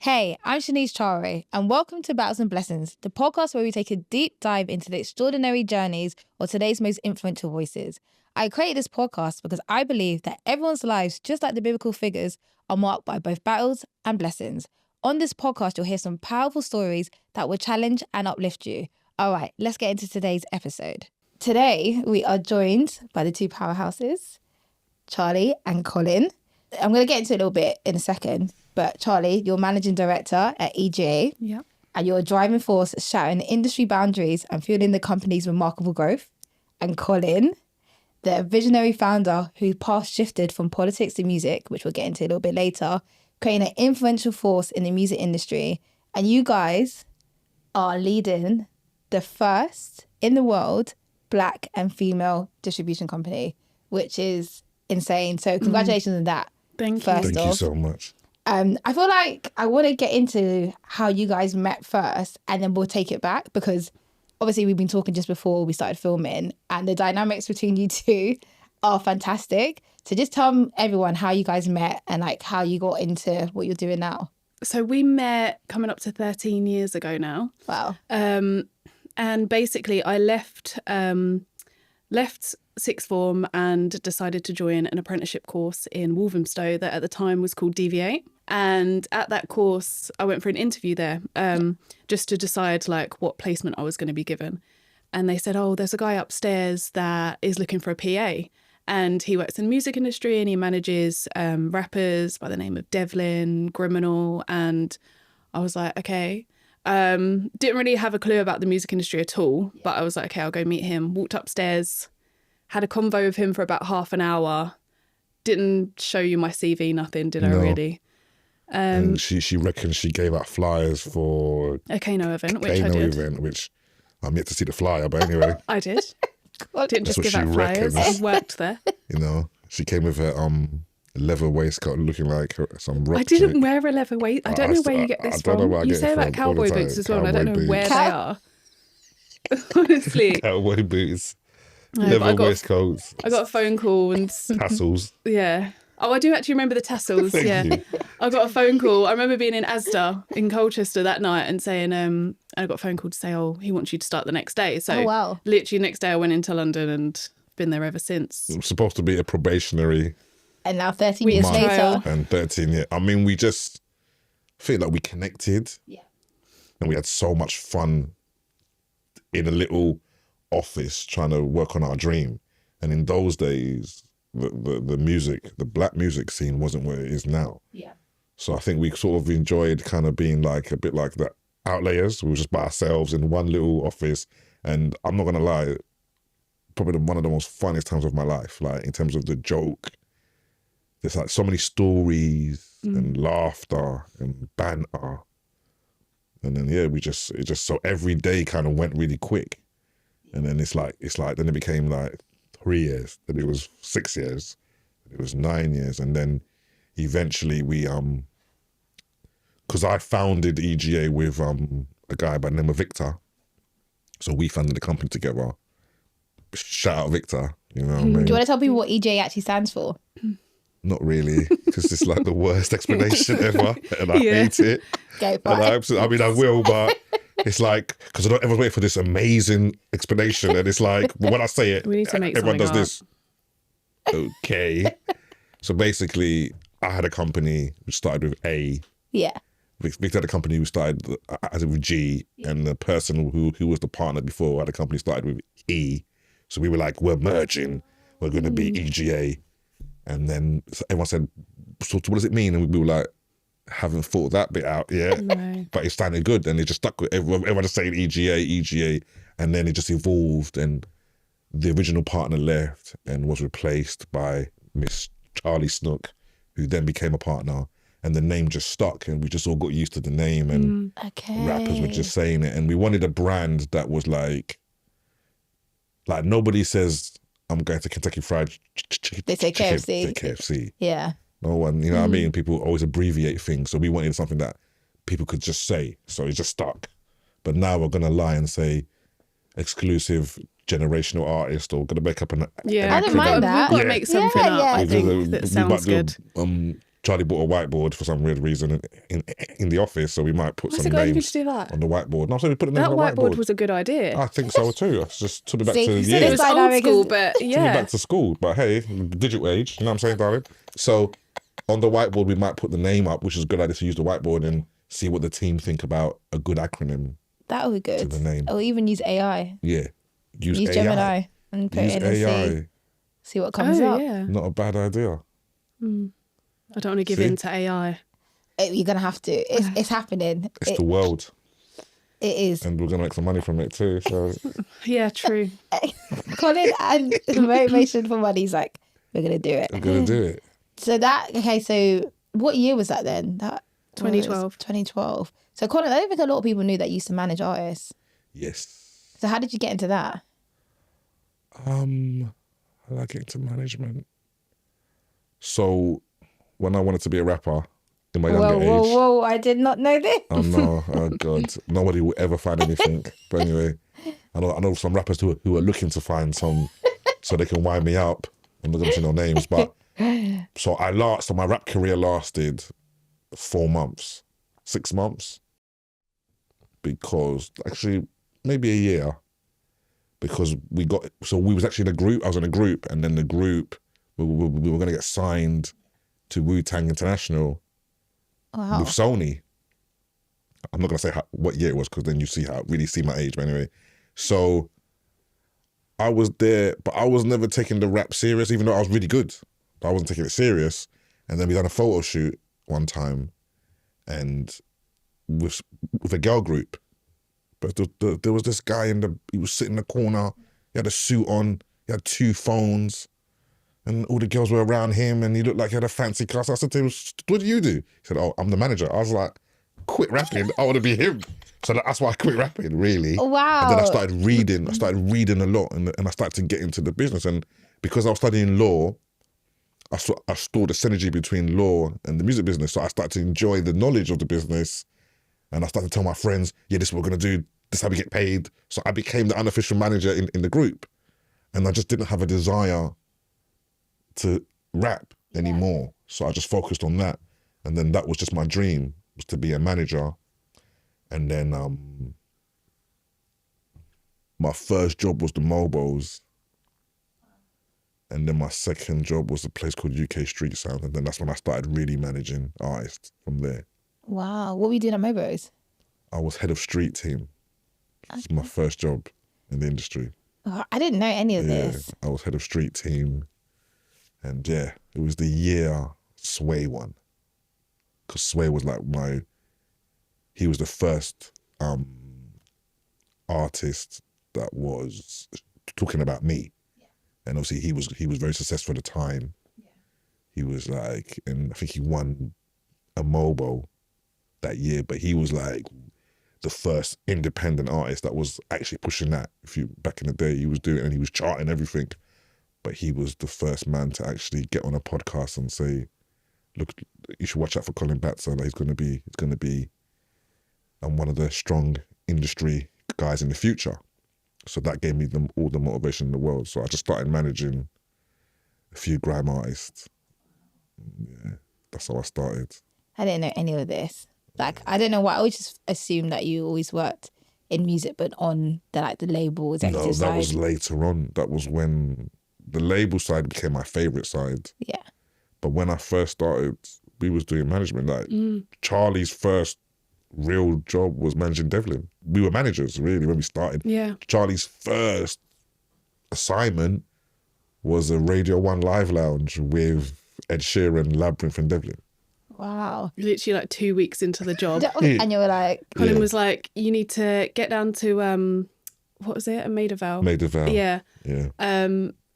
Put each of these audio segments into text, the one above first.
Hey, I'm Sheniece Charway, and welcome to Battles and Blessings, the podcast where we take a deep dive into the extraordinary journeys of today's most influential voices. I created this podcast because I believe that everyone's lives, just like the biblical figures, are marked by both battles and blessings. On this podcast, you'll hear some powerful stories that will challenge and uplift you. All right, let's get into today's episode. Today, we are joined by the two powerhouses, Charley and Colin. I'm going to get into it a little bit in a second, but Charley, you're managing director at EGA. Yep. And you're a driving force shattering industry boundaries and fueling the company's remarkable growth. And Colin, the visionary founder who path shifted from politics to music, which we'll get into a little bit later, creating an influential force in the music industry. And you guys are leading the first in the world Black and female distribution company, which is insane. So congratulations on that. Thank you so much. I feel like I want to get into how you guys met first, and then we'll take it back, because obviously we've been talking just before we started filming, and the dynamics between you two are fantastic. So just tell everyone how you guys met and like how you got into what you're doing now. So we met coming up to 13 years ago now. Wow. And basically I left sixth form and decided to join an apprenticeship course in Walthamstow that at the time was called DV8. And at that course, I went for an interview there just to decide like what placement I was going to be given. And they said, oh, there's a guy upstairs that is looking for a PA. And he works in the music industry and he manages rappers by the name of Devlin, Criminal. And I was like, okay. Didn't really have a clue about the music industry at all, but I was like, okay, I'll go meet him. Walked upstairs, had a convo with him for about half an hour. Didn't show you my CV, nothing, did I really? And she reckons she gave out flyers for a Kano event, which I'm yet to see the flyer, but anyway. I did. Didn't That's just give out flyers. I worked there. You know, she came with her leather waistcoat looking like some rock. I didn't chick. wear a leather waist. I don't know where you get this from. You say about cowboy boots as well. I don't know where they are. Honestly. Cowboy boots. No, leather waistcoats. I got a phone call and tassels. Yeah. Oh, I do actually remember the tassels. Thank you. I got a phone call. I remember being in Asda in Colchester that night and saying, I got a phone call to say, oh, he wants you to start the next day. So literally next day I went into London and been there ever since. It was supposed to be a probationary. And now 13 years later. And 13 years. I mean, we just feel like we connected. Yeah. And we had so much fun in a little office trying to work on our dream. And in those days, the music, the Black music scene wasn't where it is now. Yeah. So I think we sort of enjoyed kind of being like a bit like the outlayers. We were just by ourselves in one little office. And I'm not going to lie, probably one of the most funniest times of my life, like in terms of the joke. There's like so many stories and laughter and banter. And then, it just so every day kind of went really quick. And then it's like, then it became like 3 years, then it was 6 years, then it was 9 years. And then eventually we, because I founded EGA with a guy by the name of Victor. So we founded the company together. Shout out Victor, you know what I mean? Do you want to tell people what EGA actually stands for? Not really, because it's like the worst explanation ever, and I hate it. Go for it. I mean, I will, but it's like, because I don't ever wait for this amazing explanation, and it's like, when I say it, we need to make everyone does up. this. Okay. So basically, I had a company which started with A. Yeah. Victor had a company who started as with G, and the person who was the partner before had a company started with E. So we were like, we're merging, we're going to be EGA. And then everyone said, so what does it mean? And we were like, haven't thought that bit out yet. No. But it sounded good. And it just stuck with everyone just saying EGA. And then it just evolved. And the original partner left and was replaced by Miss Charlie Snook, who then became a partner. And the name just stuck. And we just all got used to the name. And rappers were just saying it. And we wanted a brand that was like nobody says, I'm going to Kentucky Fried Chicken. They say KFC. They say KFC. Yeah. No one, you know what I mean? People always abbreviate things. So we wanted something that people could just say. So it just stuck. But now we're going to lie and say exclusive generational artist, or going to make up an I don't mind that. We've got to make something up. I think that sounds good. Charlie bought a whiteboard for some weird reason in the office, so we might put What's some it got you names to do that? on the whiteboard. No, so we put the names That on the whiteboard whiteboard. was a good idea. I think so too. It's just took me back See, to you the said It years. was It's old dynamic, school, isn't but Took me yeah. back to school, but hey, digital age, you know what I'm saying, darling? So on the whiteboard, we might put the name up, which is a good idea to use the whiteboard and see what the team think about a good acronym That would be to good. the name. Or even use AI. Yeah. Use AI. Gemini and put Use it in AI. and see what comes Oh, up. yeah. Not a bad idea. I don't want to give See? in to AI. You're going to have to. It's happening. It's the world, It is. and we're gonna make some money from it too. So Yeah, true. Colin and motivation for money's like, we're going to do it. we're gonna do it. So so what year was that then? That was 2012. 2012. So Colin, I don't think a lot of people knew that you used to manage artists. Yes. So how did you get into that? How did I get into management? So when I wanted to be a rapper in my younger age, Whoa, I did not know this. I know, oh God, nobody will ever find anything. But anyway, I know some rappers who are looking to find some so they can wind me up. I'm not gonna say no names, but so my rap career lasted 4 months, 6 months, because actually maybe a year, because we was actually in a group. I was in a group, and then the group we were gonna get signed to Wu-Tang International Wow. with Sony. I'm not gonna say what year it was, because then you really see my age. But anyway, so I was there, but I was never taking the rap serious, even though I was really good. But I wasn't taking it serious. And then we done a photo shoot one time, and with a girl group. But there was this guy he was sitting in the corner. He had a suit on. He had 2 phones. And all the girls were around him, and he looked like he had a fancy car. So I said to him, what do you do? He said, oh, I'm the manager. I was like, quit rapping. I want to be him. So that's why I quit rapping, really. Wow. And then I started reading. I started reading a lot, and I started to get into the business. And because I was studying law, I saw the synergy between law and the music business. So I started to enjoy the knowledge of the business. And I started to tell my friends, yeah, this is what we're going to do. This is how we get paid. So I became the unofficial manager in the group. And I just didn't have a desire to rap anymore. So I just focused on that. And then that was just my dream, was to be a manager. And then my first job was the Mobos. And then my second job was a place called UK Street Sound. And then that's when I started really managing artists from there. Wow. What were you doing at Mobos? I was head of street team. It's my first job in the industry. Oh, I didn't know any of this. I was head of street team. And yeah, it was the year Sway won. Because Sway was like he was the first artist that was talking about me. Yeah. And obviously he was very successful at the time. Yeah. He was like, and I think he won a Mobo that year, but he was like the first independent artist that was actually pushing that. Back in the day, he was doing it and he was charting everything. But he was the first man to actually get on a podcast and say, look, you should watch out for Colin Batson. He's going to be one of the strong industry guys in the future. So that gave me all the motivation in the world. So I just started managing a few grime artists. Yeah, that's how I started. I didn't know any of this. Like, I don't know why. I always just assumed that you always worked in music, but on the label executive side. No, that was later on. That was when the label side became my favourite side. Yeah. But when I first started, we was doing management. Like Charlie's first real job was managing Devlin. We were managers, really, when we started. Yeah. Charlie's first assignment was a Radio 1 live lounge with Ed Sheeran, Labyrinth and Devlin. Wow. Literally like 2 weeks into the job. And you were like... Colin was like, you need to get down to, what was it? A Maida Vale. Maida Vale. Yeah. Yeah.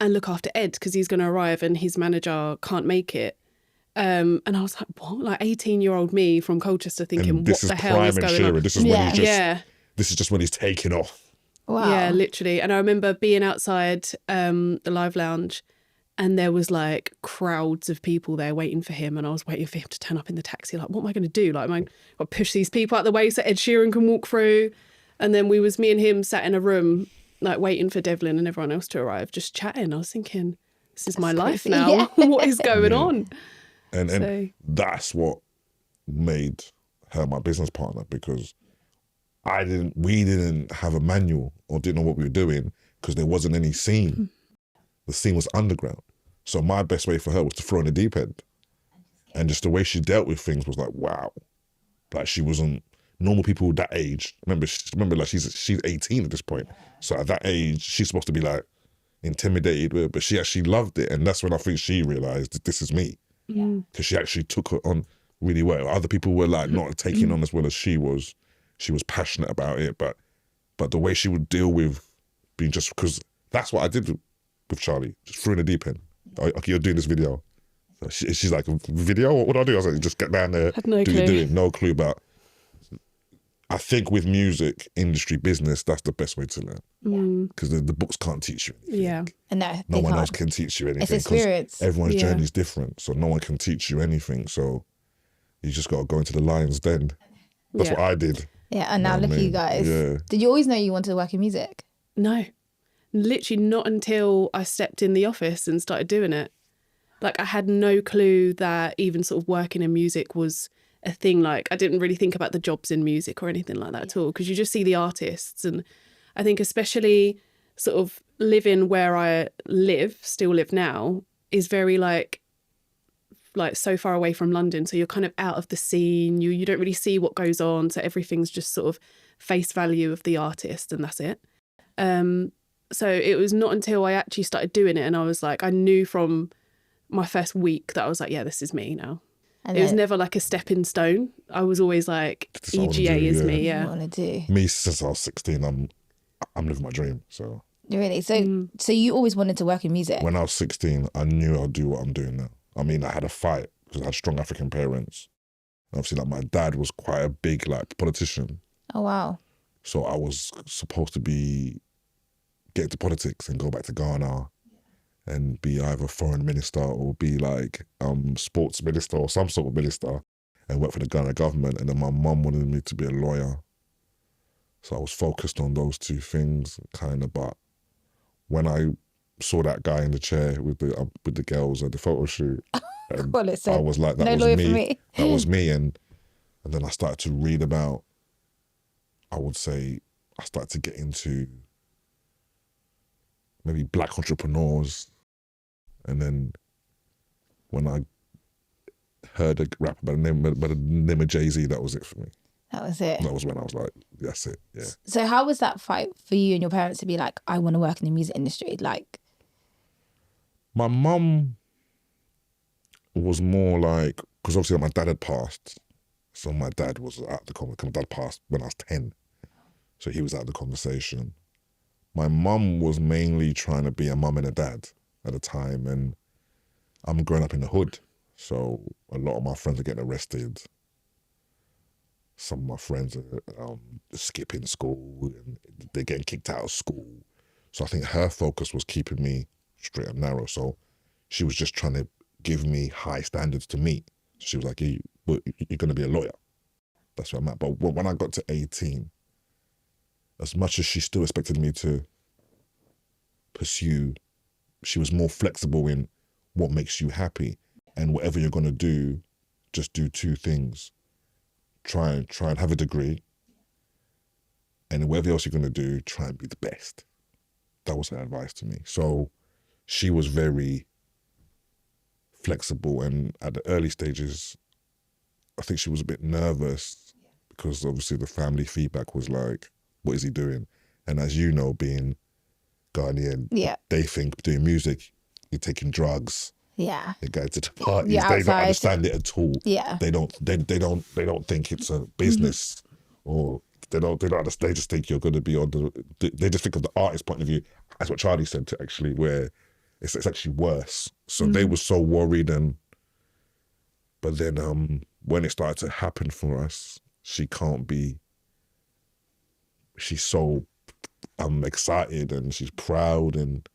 And look after Ed because he's going to arrive and his manager can't make it. And I was like, what? Like 18-year-old me from Colchester thinking, what the hell is going on? This is when this is just when he's taking off. Wow. Yeah, literally. And I remember being outside the live lounge and there was like crowds of people there waiting for him, and I was waiting for him to turn up in the taxi. Like, what am I going to do? Like, am I going to push these people out the way so Ed Sheeran can walk through? And then me and him sat in a room like waiting for Devlin and everyone else to arrive, just chatting. I was thinking, this is my life now. Yeah. What is going on? And that's what made her my business partner, because we didn't have a manual or didn't know what we were doing, because there wasn't any scene. The scene was underground. So my best way for her was to throw in the deep end. And just the way she dealt with things was like, wow. Like, she wasn't normal people that age. Remember like she's 18 at this point. So at that age, she's supposed to be like intimidated with it, but she actually loved it. And that's when I think she realized that this is me. Because she actually took it on really well. Other people were like not taking on as well as she was. She was passionate about it, but the way she would deal with being, just because that's what I did with Charlie, just threw in the deep end. Okay, you're doing this video. So she's like, video? What do I do? I was like, just get down there, had no do clue. your doing. No clue about. I think with music, industry, business, that's the best way to learn. Because the books can't teach you anything. Yeah. No one else can teach you anything. It's experience. Everyone's journey is different, so no one can teach you anything. So you just got to go into the lion's den. That's what I did. Yeah, and now look at you guys. Yeah. Did you always know you wanted to work in music? No, literally not until I stepped in the office and started doing it. Like, I had no clue that even sort of working in music was a thing. Like, I didn't really think about the jobs in music or anything like that at all, because you just see the artists. And I think especially sort of living where I still live now, is very like so far away from London. So you're kind of out of the scene. You don't really see what goes on. So everything's just sort of face value of the artist, and that's it. So it was not until I actually started doing it, and I was like, I knew from my first week that I was like, yeah, this is me now. And it was never like a stepping stone. I was always like, EGA is me. Yeah. What I want to do. Me, since I was 16, I'm living my dream. So really, so you always wanted to work in music. When I was 16, I knew I'd do what I'm doing now. I mean, I had a fight because I had strong African parents. Obviously, like, my dad was quite a big like politician. Oh wow. So I was supposed to get into politics and go back to Ghana and be either foreign minister or be like sports minister or some sort of minister and work for the Ghana government. And then my mum wanted me to be a lawyer. So I was focused on those two things, kind of. But when I saw that guy in the chair with the girls at the photo shoot, I was like, that was me. That was me. And then I started to read about, I would say, I started to get into maybe black entrepreneurs. And then when I heard a rap by the name of Jay-Z, that was it for me. That was it. That was when I was like, that's it, yeah. So how was that fight for you and your parents to be like, I want to work in the music industry? Like, my mum was more like, because obviously my dad had passed, so my dad was at the conversation. My dad passed when I was 10, so he was at the conversation. My mum was mainly trying to be a mum and a dad at the time, and I'm growing up in the hood, so a lot of my friends are getting arrested. Some of my friends are skipping school, and they're getting kicked out of school. So I think her focus was keeping me straight and narrow. So she was just trying to give me high standards to meet. She was like, you're going to be a lawyer. That's where I'm at. But when I got to 18, as much as she still expected me to pursue, she was more flexible in what makes you happy. And whatever you're going to do, just do two things. Try and have a degree, and whatever else you're going to do, try and be the best. That was her advice to me. So she was very flexible, and at the early stages, I think she was a bit nervous because obviously the family feedback was like, what is he doing? And as you know, being Ghanaian, they think doing music, you're taking drugs. Yeah. They go to the parties. They don't understand it at all. Yeah. They don't think it's a business, or they don't understand. They just think you're going to be on they just think of the artist point of view. That's what Charlie said to actually, where it's actually worse. So they were so worried, but then when it started to happen for us, she's so excited and she's proud, and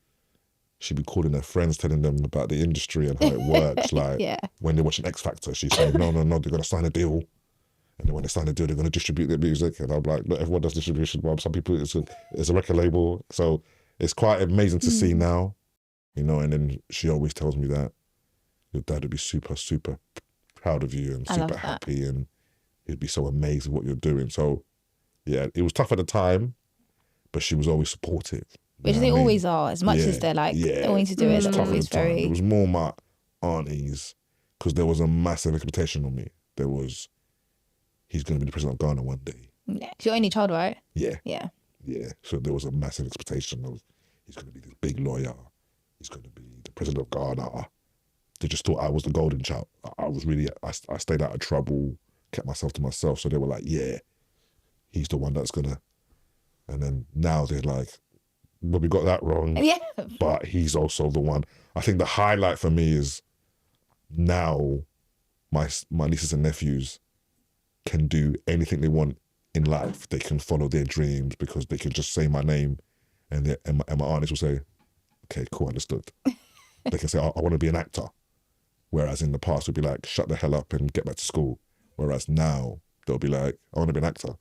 she'd be calling her friends, telling them about the industry and how it works. Like when they're watching X Factor, she's saying, no, they're going to sign a deal. And then when they sign a deal, they're going to distribute their music. And I'm like, look, everyone does distribution. Well, some people, it's a record label. So it's quite amazing to see now, and then she always tells me that your dad would be super, super proud of you and I love super that. happy, and he'd be so amazed at what you're doing. So, yeah, it was tough at the time, but she was always supportive. Which they always are, as much as they're like, they want you to do it. It was They're tough at always the time. very... It was more my aunties, because there was a massive expectation on me. There was, he's going to be the president of Ghana one day. Yeah. It's your only child, right? Yeah. Yeah. Yeah. So there was a massive expectation of, he's going to be this big lawyer. He's going to be the president of Ghana. They just thought I was the golden child. I was really, I stayed out of trouble, kept myself to myself. So they were like, yeah, he's the one that's going to. And then now they're like, well, we got that wrong. Yeah. But he's also the one. I think the highlight for me is now my nieces and nephews can do anything they want in life. They can follow their dreams because they can just say my name, and my aunties will say, okay, cool, understood. They can say, I want to be an actor. Whereas in the past, we'd be like, shut the hell up and get back to school. Whereas now, they'll be like, I want to be an actor.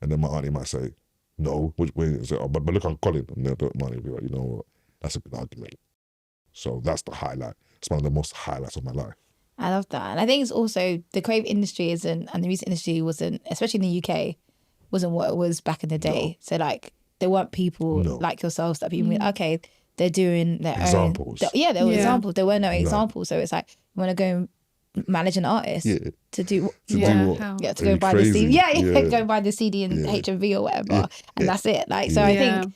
And then my auntie might say, no, but look on Colin. And my auntie will be like, you know what, that's a good argument. So that's the highlight. It's one of the most highlights of my life. I love that. And I think it's also, the creative industry and the music industry wasn't, especially in the UK, wasn't what it was back in the day. No. So like, there weren't people like yourselves that people okay, they're doing their examples. Own. There were examples. There were no examples. So it's like, you want to go and manage an artist to do to go buy the CD. Go buy the CD and HMV or whatever, and that's it. Like, so I think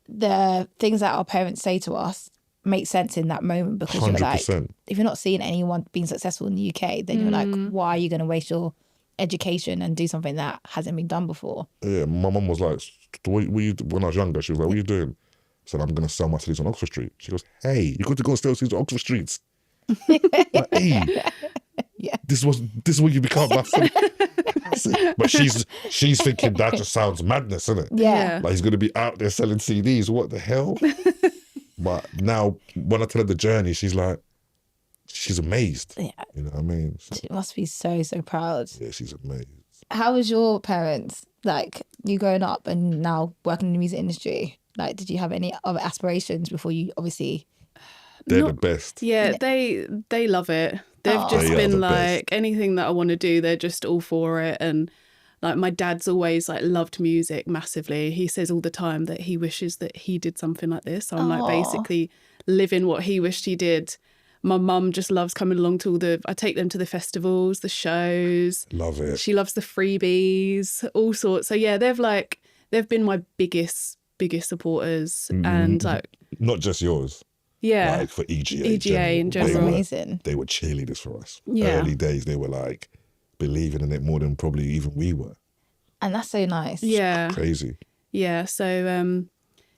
the things that our parents say to us make sense in that moment, because 100%. You're like, if you're not seeing anyone being successful in the UK, then you're like, why are you going to waste your education and do something that hasn't been done before? Yeah, my mum was like, when I was younger, she was like, what are you doing? I said, I'm going to sell my CDs on Oxford Street. She goes, hey, you got to go and sell CDs on Oxford Streets. Like, hey, this is what you become. But she's thinking that just sounds madness, isn't it? Yeah. Like, he's going to be out there selling CDs. What the hell? But now, when I tell her the journey, she's like, she's amazed. Yeah. You know what I mean? So, she must be so, so proud. Yeah, she's amazed. How was your parents, like, you growing up and now working in the music industry? Like, did you have any other aspirations before you obviously... They're the best. Yeah, they love it. They've just been like, anything that I want to do, they're just all for it. And like, my dad's always like loved music massively. He says all the time that he wishes that he did something like this. So I'm like basically living what he wished he did. My mum just loves coming along to I take them to the festivals, the shows. Love it. She loves the freebies, all sorts. So yeah, they've been my biggest supporters. And like, not just yours. Yeah. Like for EGA in general. That's amazing. They were cheerleaders for us. Yeah. Early days, they were like believing in it more than probably even we were. And that's so nice. Yeah. Crazy. Yeah. So,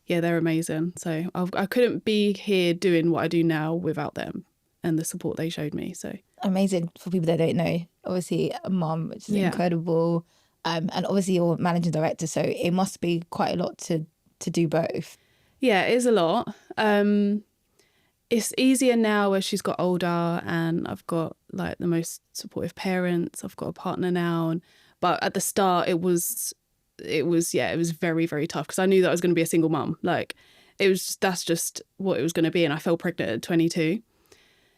they're amazing. So I couldn't be here doing what I do now without them and the support they showed me. So amazing. For people that don't know, obviously a mum, which is incredible. And obviously you're managing director, so it must be quite a lot to do both. Yeah, it is a lot. It's easier now as she's got older and I've got like the most supportive parents. I've got a partner now. But at the start it was very, very tough because I knew that I was going to be a single mum. Like that's just what it was going to be. And I fell pregnant at 22.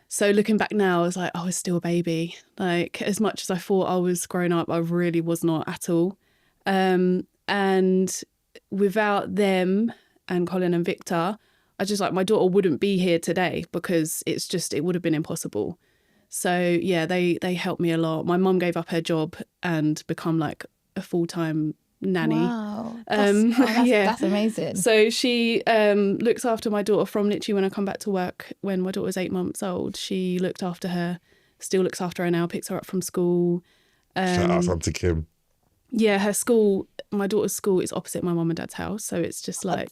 So looking back now, I was like, I was still a baby. Like, as much as I thought I was grown up, I really was not at all. And without them and Colin and Victor, I just like, my daughter wouldn't be here today because it would have been impossible. So yeah, they helped me a lot. My mum gave up her job and become like a full-time nanny. Wow. That's amazing. So she looks after my daughter from literally when I come back to work. When my daughter was 8 months old, she looked after her, still looks after her now, picks her up from school. Shout out to Kim. Yeah, her school, my daughter's school is opposite my mum and dad's house. So it's just like,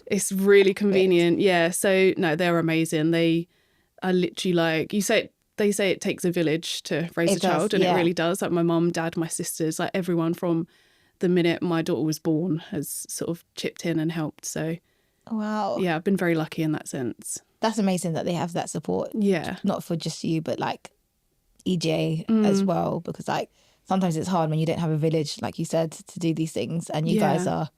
it's really convenient. Yeah. So no, they're amazing. They are literally like, they say it takes a village to raise a child, and it really does. Like my mum, dad, my sisters, like everyone from the minute my daughter was born has sort of chipped in and helped. So wow. Yeah, I've been very lucky in that sense. That's amazing that they have that support. Yeah. Not for just you, but like EGA as well, because like sometimes it's hard when you don't have a village, like you said, to do these things, and you guys are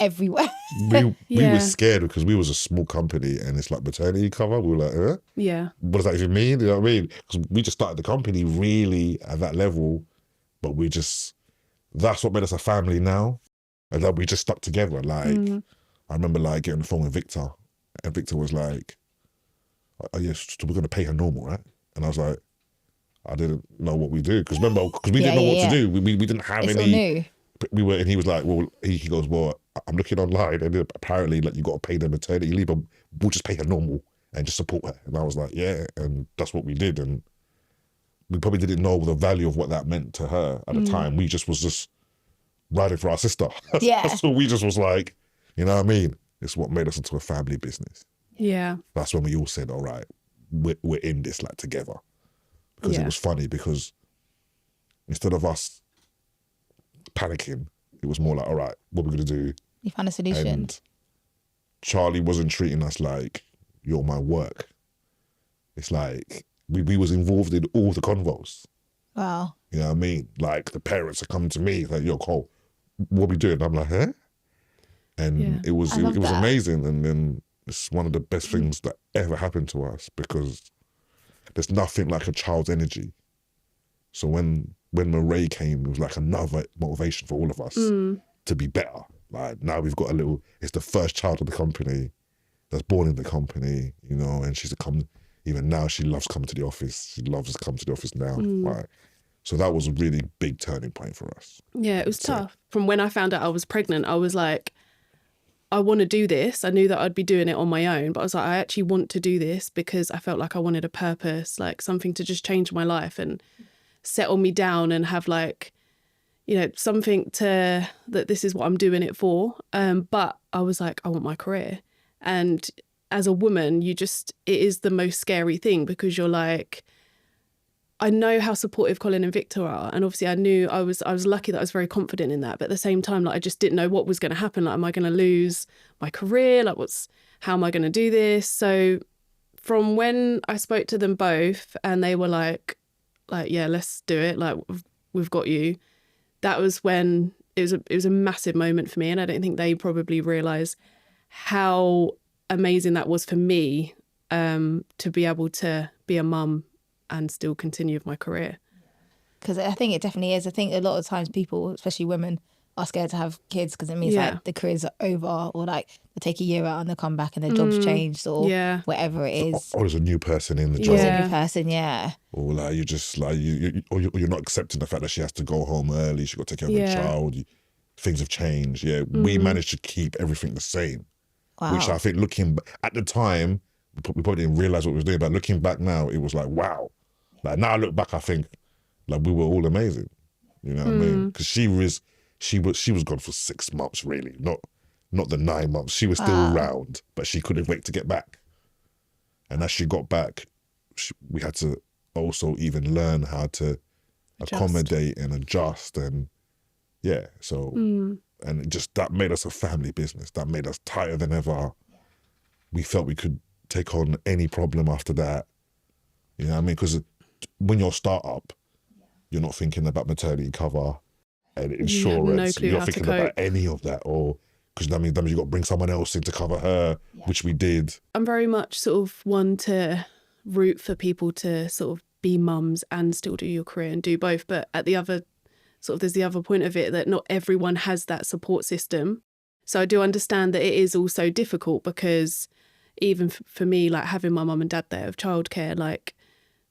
everywhere. We were scared because we was a small company and it's like maternity cover. We were like, Yeah. what does that even mean? You know what I mean? Because we just started the company really at that level, but that's what made us a family now. And then we just stuck together. Like, I remember like getting on the phone with Victor, and Victor was like, oh yeah, so we're going to pay her normal, right? And I was like, I didn't know what we do. Because we didn't know what to do. We didn't have it's any. All new. And he was like, well, he goes, well, I'm looking online and apparently like you got to pay the maternity leave, but we'll just pay her normal and just support her. And I was like, yeah, and that's what we did. And we probably didn't know the value of what that meant to her at the time. We was just riding for our sister. Yeah. So we just was like, you know what I mean? It's what made us into a family business. Yeah. That's when we all said, all right, we're in this like together. Because it was funny because instead of us panicking, it was more like, all right, what are we going to do? You found a solution. And Charlie wasn't treating us like, you're my work. It's like, we was involved in all the convos. Wow. You know what I mean? Like, the parents are coming to me, like, yo, Cole, what we doing? I'm like, huh? And it was amazing. And then it's one of the best things that ever happened to us because there's nothing like a child's energy. So when Marae came, it was like another motivation for all of us to be better. Like now we've got it's the first child of the company that's born in the company, you know, and even now she loves coming to the office. She loves to come to the office now. Right? So that was a really big turning point for us. Yeah, it was tough. From when I found out I was pregnant, I was like, I want to do this. I knew that I'd be doing it on my own, but I was like, I actually want to do this because I felt like I wanted a purpose, like something to just change my life and settle me down and have like, you know, something that this is what I'm doing it for. But I was like, I want my career. And as a woman, it is the most scary thing because you're like, I know how supportive Colin and Victor are. And obviously I knew I was lucky that I was very confident in that. But at the same time, like I just didn't know what was going to happen. Like, am I going to lose my career? Like how am I going to do this? So from when I spoke to them both and they were like, yeah, let's do it. Like we've got you. That was when it was a massive moment for me. And I don't think they probably realise how amazing that was for me to be able to be a mum and still continue with my career. Because I think it definitely is. I think a lot of times people, especially women, are scared to have kids because it means like the careers are over or like they take a year out and they come back and their job's changed or whatever it is. Or there's a new person in the job. There's a new person, yeah. Or like you just like you're not accepting the fact that she has to go home early. She got to take care of the child. Things have changed. Yeah, we managed to keep everything the same. Wow. Which I think at the time we probably didn't realize what we was doing, but looking back now, it was like wow. Like now I look back, I think like we were all amazing. You know what I mean? Because she was gone for 6 months, really, not the 9 months. She was still around, but she couldn't wait to get back. And as she got back, we had to also even learn how to accommodate and adjust, and so and that made us a family business. That made us tighter than ever. We felt we could take on any problem after that. You know what I mean? Because when you're a startup, you're not thinking about maternity cover and insurance. You're not thinking about any of that, or because that means you've got to bring someone else in to cover her, which we did. I'm very much sort of one to root for people to sort of be mums and still do your career and do both. But at the other there's the other point of it that not everyone has that support system. So I do understand that it is also difficult because even for me, like having my mum and dad there with childcare, like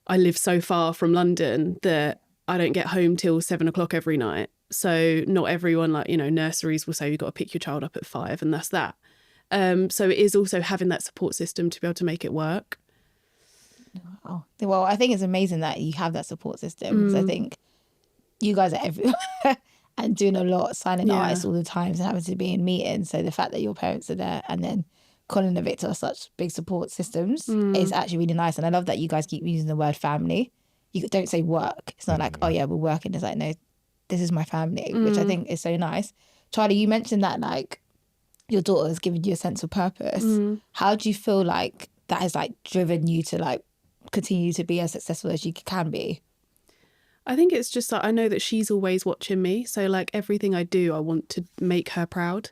I live so far from London that I don't get home till 7 o'clock every night. So not everyone, like, you know, nurseries will say you've got to pick your child up at 5 and that's that. So it is also having that support system to be able to make it work. Wow. Well, I think it's amazing that you have that support system because I think you guys are everywhere and doing a lot, signing artists all the time and having to be in meetings. So the fact that your parents are there and then Colin and Victor are such big support systems is actually really nice. And I love that you guys keep using the word family. You don't say work. It's not like, oh yeah, we're working. It's like, no, this is my family, which I think is so nice. Charlie, you mentioned that like your daughter has given you a sense of purpose. How do you feel like that has like driven you to like continue to be as successful as you can be? I think it's just that I know that she's always watching me. So like everything I do, I want to make her proud.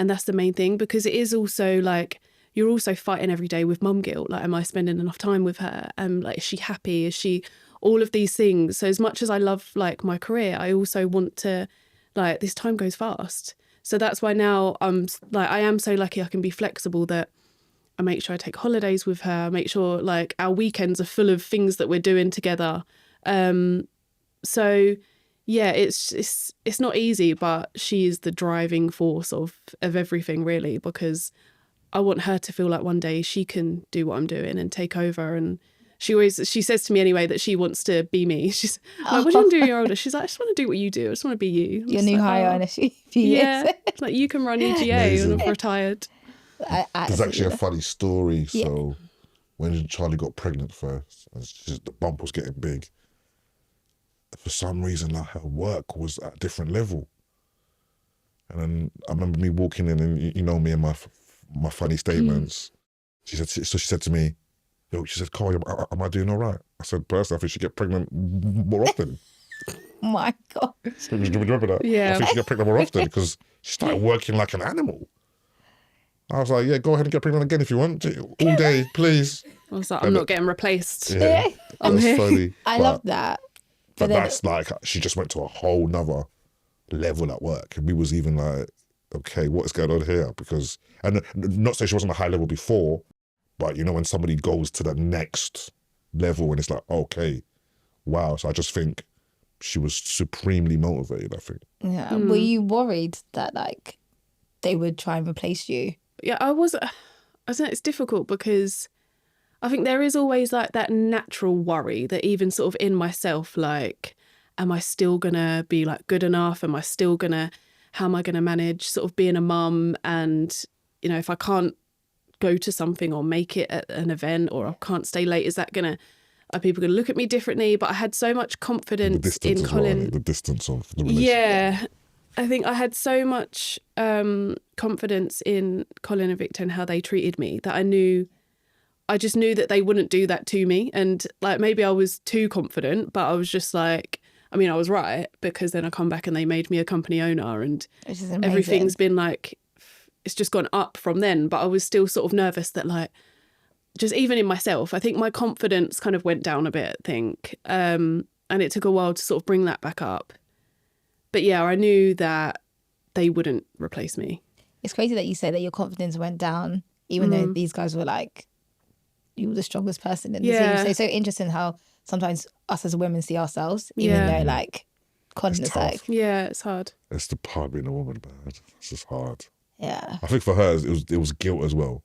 And that's the main thing, because it is also like, you're also fighting every day with mum guilt. Like, am I spending enough time with her? Like, is she happy? Is she, all of these things. So as much as I love like my career, I also want to, like, this time goes fast. So that's why now I'm like, I am so lucky I can be flexible, that I make sure I take holidays with her. I make sure like our weekends are full of things that we're doing together. So yeah, it's not easy, but she is the driving force of everything, really, because I want her to feel like one day she can do what I'm doing and take over. And she says to me anyway that she wants to be me. She's like, what do you want to do when you're older? She's like, I just want to do what you do. I just want to be you. Your new hire in a few yeah, years. it's like, you can run EGA Amazing. when I'm retired. There's actually a funny story. So when Charlie got pregnant first, and the bump was getting big, for some reason, like, her work was at a different level. And then I remember me walking in, and you know me and my funny statements. She said to me, yo, she said, Carl, am I doing all right? I said, personally, I think she get pregnant more often. My God. Do you remember that? Yeah. I think she get pregnant more often because she started working like an animal. I was like, yeah, go ahead and get pregnant again if you want. All day, please. I was like, I'm not getting replaced. Yeah, I'm that's here. funny. I love that. But that's like, she just went to a whole nother level at work. And we was even like, okay, what is going on here? Because, and not saying she wasn't a high level before, but you know, when somebody goes to the next level and it's like, okay, wow. So I just think she was supremely motivated, I think. Yeah. Were you worried that like they would try and replace you? Yeah, I was it's difficult, because I think there is always like that natural worry that even sort of in myself, like, am I still gonna be like good enough? Am I still gonna, how am I gonna manage sort of being a mum? And, you know, if I can't go to something or make it at an event, or I can't stay late, is that gonna, are people gonna look at me differently? But I had so much confidence in Colin. Well, the distance of the relationship. Yeah. I think I had so much confidence in Colin and Victor and how they treated me, that I just knew that they wouldn't do that to me. And like, maybe I was too confident, but I was just like, I mean, I was right, because then I come back and they made me a company owner, and everything's been like, it's just gone up from then. But I was still sort of nervous that, like, just even in myself, I think my confidence kind of went down a bit, I think. And it took a while to sort of bring that back up. But yeah, I knew that they wouldn't replace me. It's crazy that you say that your confidence went down, even though these guys were like, you were the strongest person in the team. So it's so interesting how sometimes us as women see ourselves, even though like Colin is like, yeah, it's hard. It's the part being a woman, man. It's just hard. Yeah. I think for her, it was guilt as well.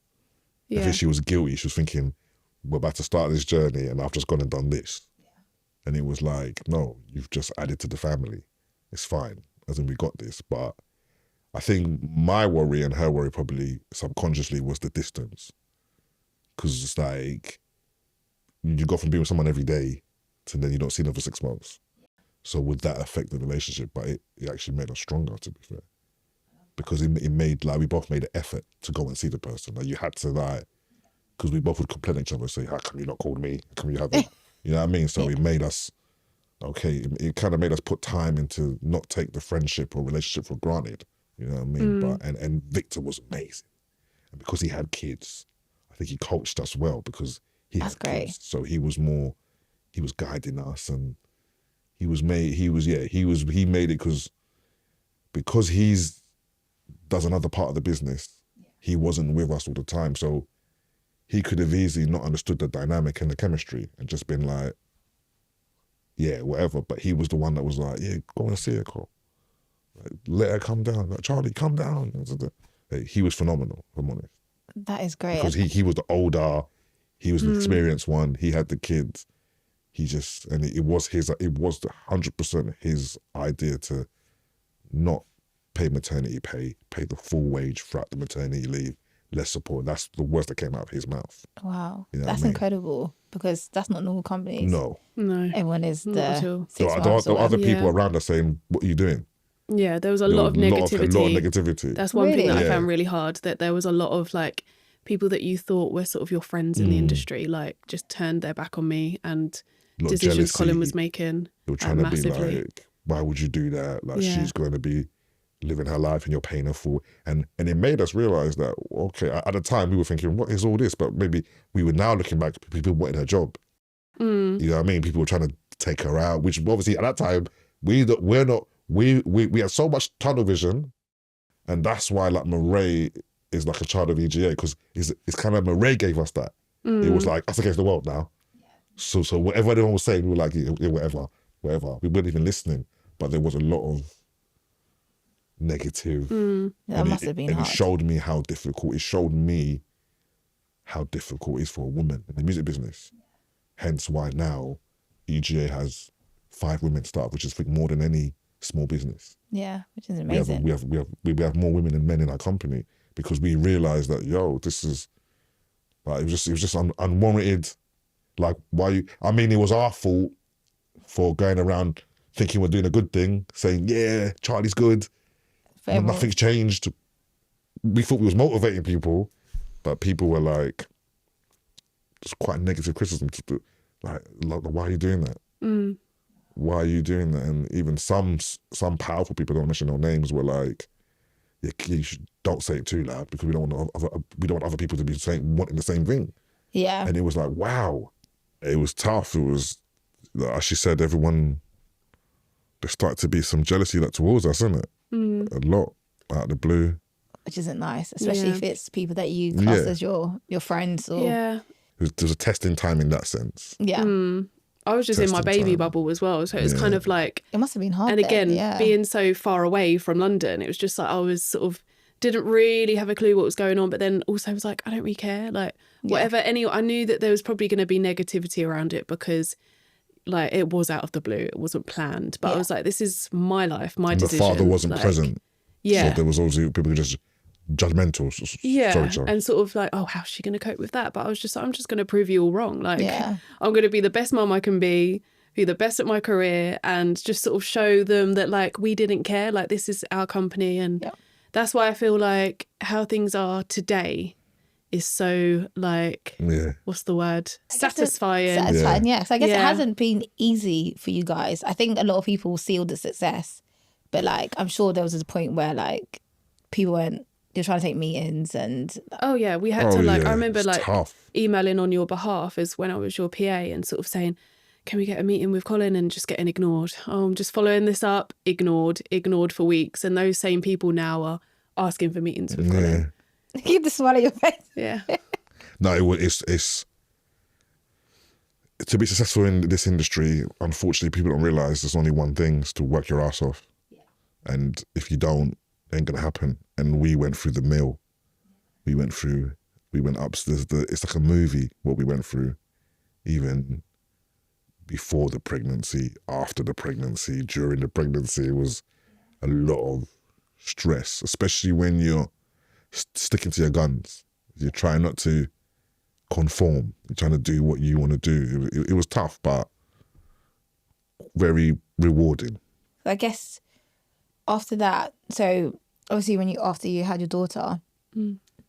Yeah. I think she was guilty. She was thinking, we're about to start this journey and I've just gone and done this. And it was like, no, you've just added to the family. It's fine, as in we got this. But I think my worry and her worry probably subconsciously was the distance. Because it's like, you go from being with someone every day to then you don't see them for 6 months. So would that affect the relationship? But it actually made us stronger, to be fair. Because it made, like, we both made an effort to go and see the person. Like, you had to, like, because we both would complain at each other and say, how come you not called me? How come you haven't? You know what I mean? So it made us, okay, it kind of made us put time into not take the friendship or relationship for granted. You know what I mean? But and Victor was amazing. And because he had kids, I think he coached us well because he had kids. So he was guiding us, and he made it because he's does another part of the business. He wasn't with us all the time. So he could have easily not understood the dynamic and the chemistry and just been like, yeah, whatever. But he was the one that was like, yeah, go and see her, Cole. Like, let her come down. Like, Charlie, come down. Like, he was phenomenal, if I'm honest. That is great. Because he was the older, he was the experienced one. He had the kids. He just, and it was the 100% his idea to not pay maternity pay the full wage throughout the maternity leave, less support. That's the worst that came out of his mouth. Wow. You know that's incredible, because that's not normal companies. No. Everyone is there are other people around us saying, what are you doing? Yeah, there was a lot of negativity. A lot of negativity. That's one thing that I found really hard, that there was a lot of like people that you thought were sort of your friends in the industry, like just turned their back on me, and decisions Colin was making they were trying to be like, why would you do that? Like she's going to be living her life and you're paying her for, and it made us realize that, okay, at the time we were thinking, what is all this? But maybe we were now looking back, people wanted her job. You know what I mean? People were trying to take her out, which obviously at that time, we had so much tunnel vision, and that's why like Murray is like a child of EGA, because it's kind of Murray gave us that. It was like us against the world now. So whatever anyone was saying, we were like, yeah, whatever. We weren't even listening, but there was a lot of negative. That must have been hard. It showed me how difficult. It showed me how difficult it is for a woman in the music business. Hence why now EGA has 5 women staff, which is I think more than any small business. Yeah, which is amazing. We have more women than men in our company, because we realized that, yo, this is like, it was just unwarranted. Like, why you? I mean, it was our fault for going around thinking we're doing a good thing, saying, yeah, Charlie's good, nothing's changed. We thought we was motivating people, but people were like, just quite negative criticism to do. Like, why are you doing that? Why are you doing that? And even some powerful people, don't mention no names, were like, yeah, don't say it too loud, because we don't want other people to be wanting the same thing. Yeah. And it was like, wow, it was tough. It was, as she said, everyone, there started to be some jealousy towards us, isn't it? A lot, out of the blue. Which isn't nice, especially if it's people that you class as your friends. Or... Yeah. There was a testing time in that sense. Yeah. I was just in my baby bubble as well, so it was kind of like... It must have been hard. And again, being so far away from London, it was just like I was sort of... didn't really have a clue what was going on, but then also was like, I don't really care. Like, whatever, I knew that there was probably going to be negativity around it, because like it was out of the blue, it wasn't planned. But I was like, this is my life, my decision. The father wasn't present. Yeah. So there was also people who just judgmental. Sorry. And sort of like, oh, how's she going to cope with that? But I was just like, I'm just going to prove you all wrong. Like, I'm going to be the best mum I can be the best at my career, and just sort of show them that like we didn't care. Like, this is our company. And that's why I feel like how things are today is so like, what's the word? Satisfying. Yeah. So I guess it hasn't been easy for you guys. I think a lot of people see all the success, but like, I'm sure there was a point where like people weren't, you're trying to take meetings and... Oh yeah, we had to like, I remember like emailing on your behalf as when I was your PA and sort of saying, can we get a meeting with Colin, and just getting ignored. Oh, I'm just following this up, ignored for weeks. And those same people now are asking for meetings with Colin. Keep the smile on your face. Yeah. No, it's to be successful in this industry, unfortunately, people don't realise there's only one thing, is to work your ass off. Yeah. And if you don't, it ain't going to happen. And we went through the mill. We went up. It's like a movie, what we went through, even before the pregnancy, after the pregnancy, during the pregnancy. It was a lot of stress, especially when you're sticking to your guns. You're trying not to conform. You're trying to do what you want to do. It was tough, but very rewarding. I guess after that, so obviously after you had your daughter,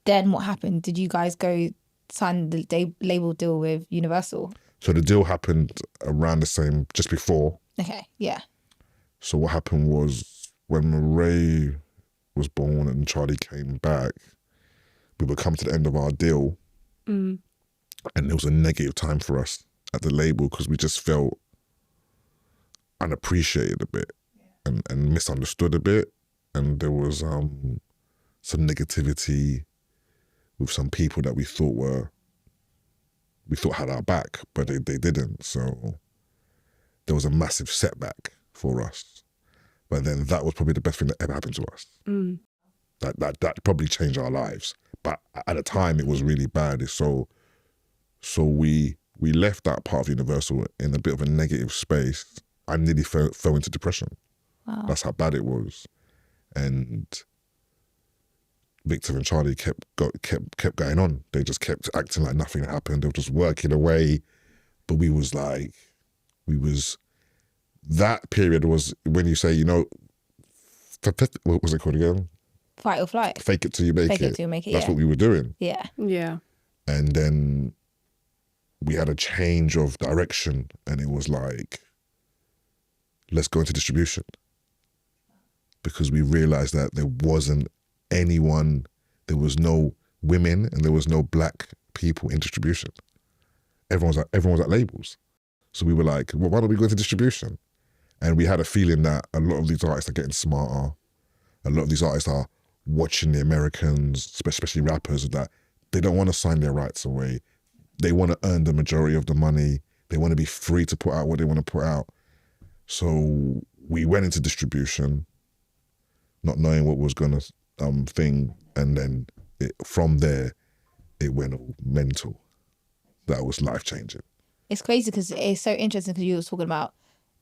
then what happened? Did you guys go sign the label deal with Universal? So the deal happened around the same, just before. Okay, yeah. So what happened was, when Murray was born and Charlie came back, we would come to the end of our deal, and it was a negative time for us at the label, because we just felt unappreciated a bit and misunderstood a bit, and there was some negativity with some people that we thought had our back, but they didn't. So there was a massive setback for us. But then that was probably the best thing that ever happened to us. That probably changed our lives. But at the time, it was really bad. So we left that part of Universal in a bit of a negative space. I nearly fell into depression. Wow. That's how bad it was. And Victor and Charlie kept going on. They just kept acting like nothing had happened. They were just working away. But that period was when you say, what was it called again? Fight or flight. Fake it till you make it. Fake it till you make it, That's what we were doing. Yeah. Yeah. And then we had a change of direction, and it was like, let's go into distribution. because we realized that there wasn't anyone, there was no women and there was no black people in distribution. Everyone was at labels. So we were like, well, why don't we go into distribution? And we had a feeling that a lot of these artists are getting smarter. A lot of these artists are watching the Americans, especially rappers, that they don't want to sign their rights away. They want to earn the majority of the money. They want to be free to put out what they want to put out. So we went into distribution, not knowing what was going to thing. And then from there, it went all mental. That was life-changing. It's crazy because it's so interesting because you were talking about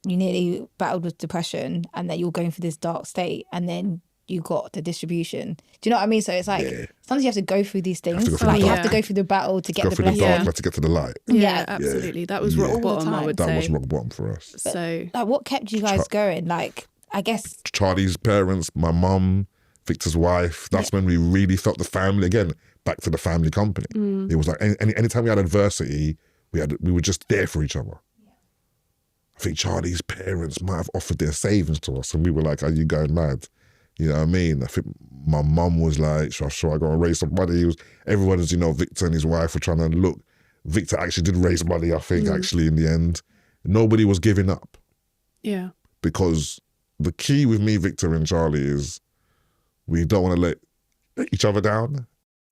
you nearly battled with depression and then you were going through this dark state and then you got the distribution. Do you know what I mean? So it's like sometimes you have to go through these things. You have to go through the battle to get the blessing. To get to the light. Yeah, absolutely. That was rock bottom, I would say. That was rock bottom for us. But, so, like, what kept you guys going? Like, I guess Charlie's parents, my mum, Victor's wife. That's when we really felt the family again. Back to the family company. It was like anytime we had adversity, we were just there for each other. I think Charlie's parents might have offered their savings to us, and we were like, "Are you going mad?" You know what I mean? I think my mum was like, "Sure, I got to raise some money." Everyone is, Victor and his wife were trying to look. Victor actually did raise money, I think, actually, in the end. Nobody was giving up. Yeah. Because the key with me, Victor and Charlie is we don't want to let each other down.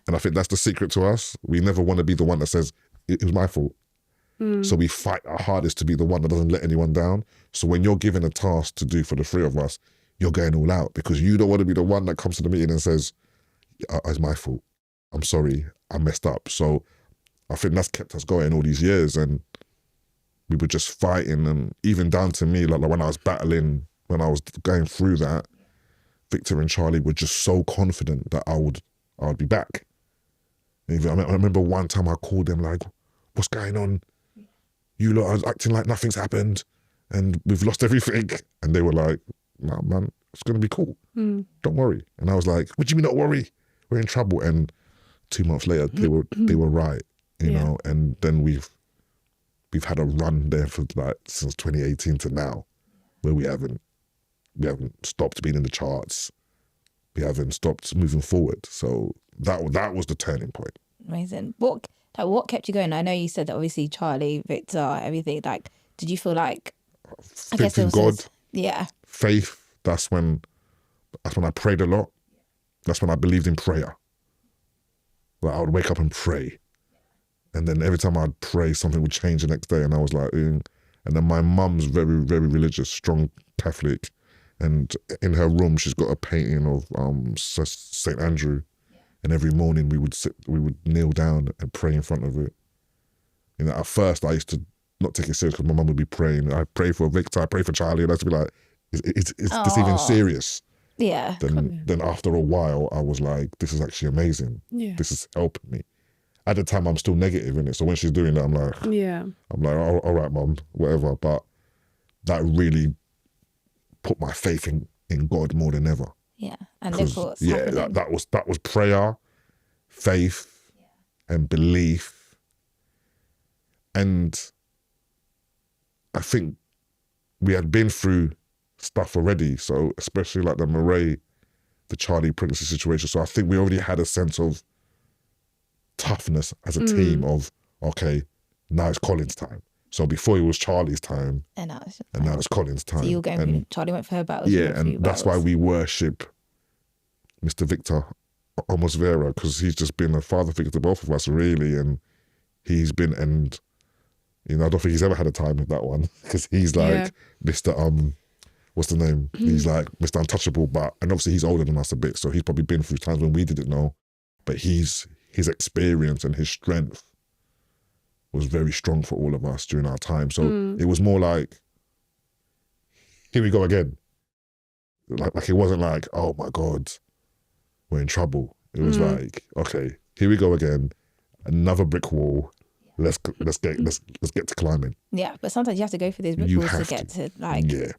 And I think that's the secret to us. We never want to be the one that says, it was my fault. So we fight our hardest to be the one that doesn't let anyone down. So when you're given a task to do for the three of us, you're going all out because you don't want to be the one that comes to the meeting and says, it's my fault. I'm sorry, I messed up. So I think that's kept us going all these years, and we were just fighting. And even down to me, like when I was battling, when I was going through that, Victor and Charlie were just so confident that I would be back. I remember one time I called them like, what's going on? You lot are acting like nothing's happened and we've lost everything. And they were like, no, man, it's going to be cool. Don't worry. And I was like, what do you mean not worry? We're in trouble. And 2 months later, they were right, you know. And then we've had a run there for like since 2018 to now, where we haven't stopped being in the charts. We haven't stopped moving forward. So that was the turning point. Amazing. What kept you going? I know you said that obviously Charlie, Victor, everything. Like, did you feel like faith in God? Yeah. Faith. That's when I prayed a lot. That's when I believed in prayer. Like I would wake up and pray, and then every time I'd pray, something would change the next day, and I was like, And then my mum's very, very religious, strong Catholic, and in her room she's got a painting of St. Andrew. And every morning we would kneel down and pray in front of it. At first I used to not take it serious because my mum would be praying. I pray for Victor, I pray for Charlie, and I'd be like, is this even serious? Yeah. Then after a while I was like, this is actually amazing. Yeah. This is helping me. At the time I'm still negative in it. So when she's doing that, I'm like, all right, Mum, whatever. But that really put my faith in God more than ever. Yeah, and therefore that was prayer, faith, and belief, and I think we had been through stuff already. So especially like the Charlie pregnancy situation. So I think we already had a sense of toughness as a team. Of okay, now it's Colin's time. So before it was Charlie's time, and now it's Colin's time. So you were going. Charlie went for her battles. Yeah, and that's why we worship Mr. Victor almost Vera, because he's just been a father figure to both of us, really, and he's been, and I don't think he's ever had a time with that one, because he's like Mr. What's the name? He's like Mr. Untouchable, and obviously he's older than us a bit, so he's probably been through times when we didn't know, but his experience and his strength was very strong for all of us during our time. So it was more like, here we go again. Like it wasn't like, oh my God, we're in trouble. It was like, okay, here we go again. Another brick wall. Let's get to climbing. Yeah, but sometimes you have to go for these brick walls to get to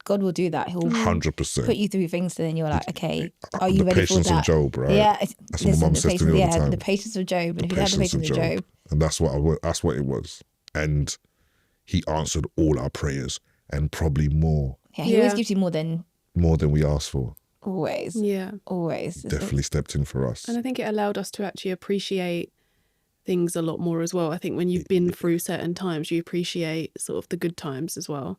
God will do that. He'll 100% put you through things, and then you're like, okay, are you ready for that? The patience of Job, right? Yeah, that's what my mum says to me all the time. The patience of Job, and if you had the patience of Job, and that's what it was. And he answered all our prayers and probably more. Yeah, he always gives you more than more than we asked for. Always. Yeah. Always. Definitely stepped in for us. And I think it allowed us to actually appreciate things a lot more as well. I think when you've been through certain times, you appreciate sort of the good times as well.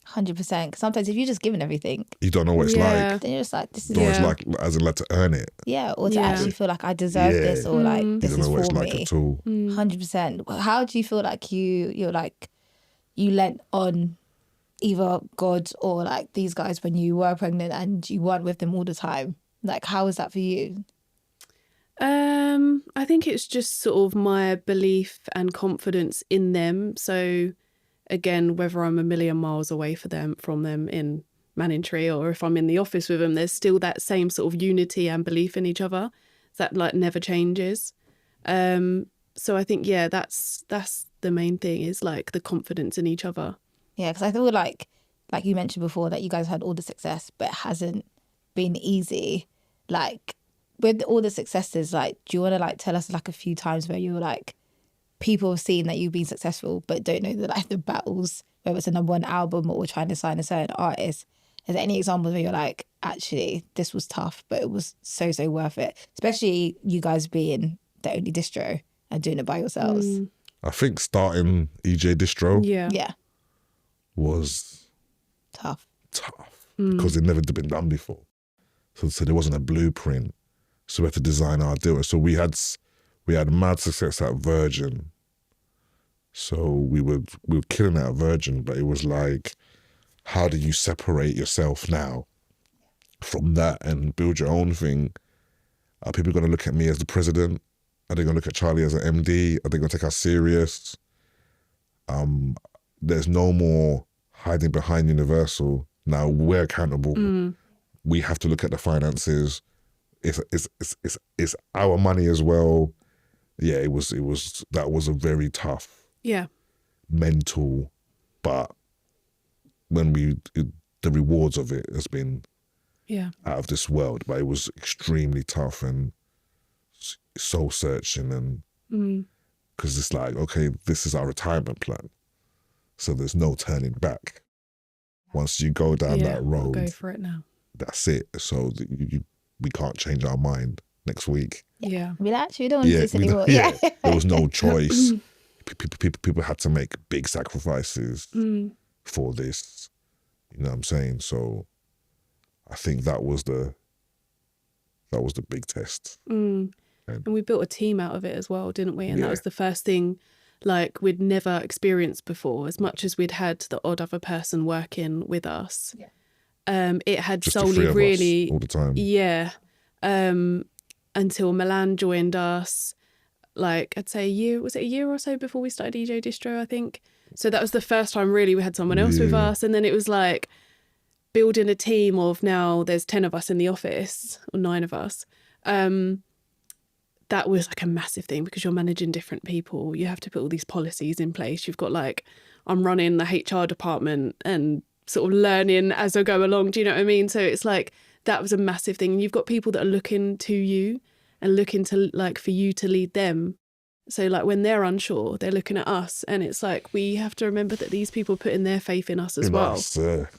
100%. Because sometimes if you're just given everything, You don't know what it's like. then you're just like, this is You don't know what it's like as in like to earn it. or to actually feel like I deserve Yeah. this, or like You this don't is know what it's for like me. at all. 100%. How do you feel like you're like you lent on either God or like these guys when you were pregnant and you weren't with them all the time? Like, how was that for you? I think it's just sort of my belief and confidence in them. So again, whether I'm a million miles away from them in Manningtree, or if I'm in the office with them, there's still that same sort of unity and belief in each other that like never changes. So I think, that's the main thing, is like the confidence in each other. Yeah, because I feel like you mentioned before that you guys had all the success, but it hasn't been easy. Like, with all the successes, like, do you want to like tell us like a few times where you're like, people have seen that you've been successful, but don't know the battles, whether it's a #1 album or trying to sign a certain artist? Is there any examples where you're like, actually, this was tough, but it was so worth it? Especially you guys being the only distro and doing it by yourselves. I think starting EGA Distro Yeah. was Tough. because it never been done before. So there wasn't a blueprint. So we had to design our deal. So we had mad success at Virgin. So we were killing it at Virgin, but it was like, how do you separate yourself now from that and build your own thing? Are people going to look at me as the president? Are they going to look at Charley as an MD? Are they going to take us serious? There's no more hiding behind Universal. Now we're accountable. We have to look at the finances. It's our money as well. Yeah, it was that was a very tough mental, but when the rewards of it has been out of this world, but it was extremely tough and soul searching, and because it's like, okay, this is our retirement plan, so there's no turning back. Once you go down that road, go for it now. That's it. So we can't change our mind next week. Yeah. Be like, actually, we don't want to do this anymore. There was no choice. People had to make big sacrifices for this. You know what I'm saying? So I think that was the big test. And we built a team out of it as well, didn't we? And that was the first thing like we'd never experienced before. As much as we'd had the odd other person working with us, it had just solely really all the time. Until Milan joined us, like I'd say a year or so before we started EJ Distro, I think. So that was the first time really we had someone else with us, and then it was like building a team of, now there's 10 of us in the office, or 9 of us. That was like a massive thing, because you're managing different people. You have to put all these policies in place. You've got like, I'm running the HR department and sort of learning as I go along. Do you know what I mean? So it's like, that was a massive thing. And you've got people that are looking to you and looking to like for you to lead them. So like when they're unsure, they're looking at us, and it's like, we have to remember that these people put in their faith in us as well.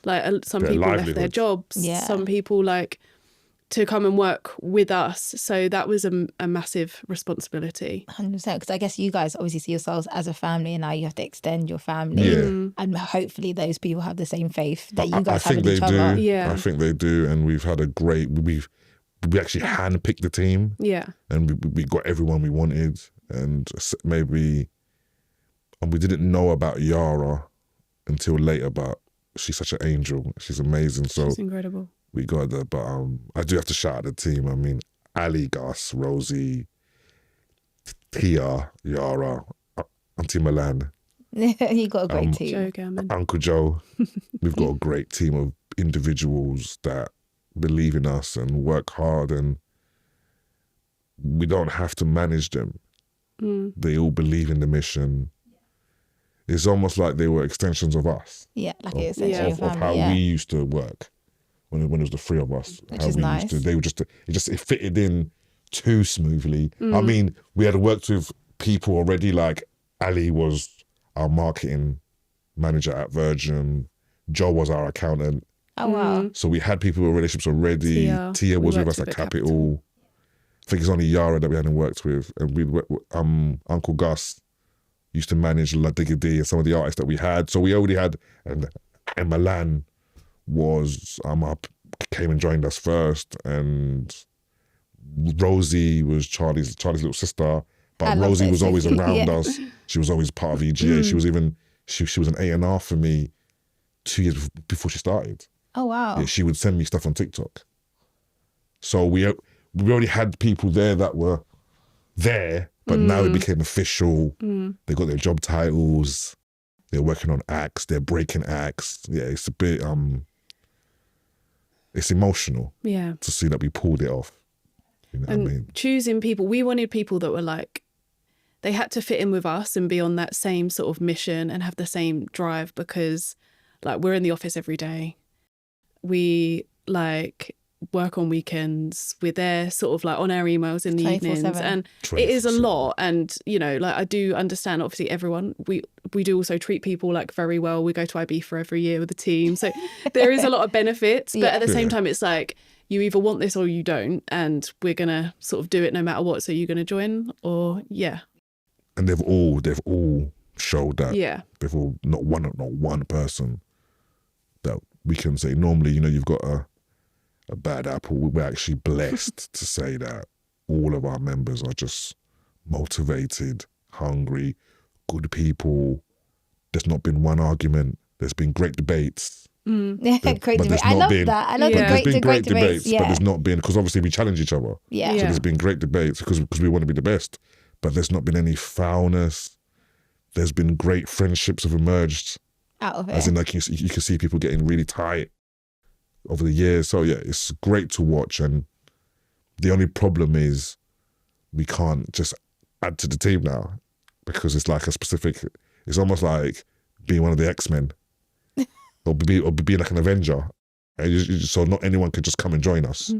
Like some people left their jobs. Some people like to come and work with us. So that was a massive responsibility. 100%, because I guess you guys obviously see yourselves as a family, and now you have to extend your family. And hopefully those people have the same faith that you guys have in each other. I think they do. And we've had we actually handpicked the team. And we got everyone we wanted. And maybe, and we didn't know about Yara until later, but she's such an angel. She's amazing. So she's incredible. We got her, but I do have to shout out the team. I mean, Ali, Gus, Rosie, Tia, Yara, Auntie Milan. You got a great team. Joe Gammon. Uncle Joe. We've got a great team of individuals that believe in us and work hard, and we don't have to manage them. They all believe in the mission. It's almost like they were extensions of us. Yeah, like an extension of how we used to work. When it was the 3 of us, which is nice. They were it fitted in too smoothly. I mean, we had worked with people already. Like Ali was our marketing manager at Virgin, Joe was our accountant, Oh, wow. So we had people with relationships already. Tia was with us at Capital. I think it's only Yara that we hadn't worked with. And Uncle Gus used to manage La Digga D and some of the artists that we had. So we already had, and Milan was up, came and joined us first, and Rosie was Charlie's little sister. But Rosie was always around us. She was always part of EGA. She was she was an A&R for me 2 years before she started. Oh, wow. Yeah, she would send me stuff on TikTok. So we already had people there that were there, but now it became official. They got their job titles. They're working on acts. They're breaking acts. Yeah, it's a bit, it's emotional. Yeah. To see that we pulled it off. You know and what I mean? Choosing people, we wanted people that were like, they had to fit in with us and be on that same sort of mission and have the same drive, because like we're in the office every day. We like work on weekends. We're there sort of like on our emails in the evenings, and it is a lot. And you know, like I do understand, obviously everyone, we do also treat people like very well. We go to Ibiza every year with the team, so there is a lot of benefits, but at the same time it's like you either want this or you don't, and we're gonna sort of do it no matter what. So you're gonna join, or and they've all showed that. They've all, not one person that we can say. Normally, you know, you've got a bad apple. We're actually blessed to say that all of our members are just motivated, hungry, good people. There's not been one argument. There's been great debates. Great debate. I love that. I love the great debates. But there's not been, because obviously we challenge each other. So there's been great debates because we want to be the best. But there's not been any foulness. There's been great friendships have emerged out of it. As in, like, you can see people getting really tight over the years. So yeah, it's great to watch. And the only problem is we can't just add to the team now, because it's like a specific, it's almost like being one of the X-Men or being like an Avenger. And so not anyone can just come and join us.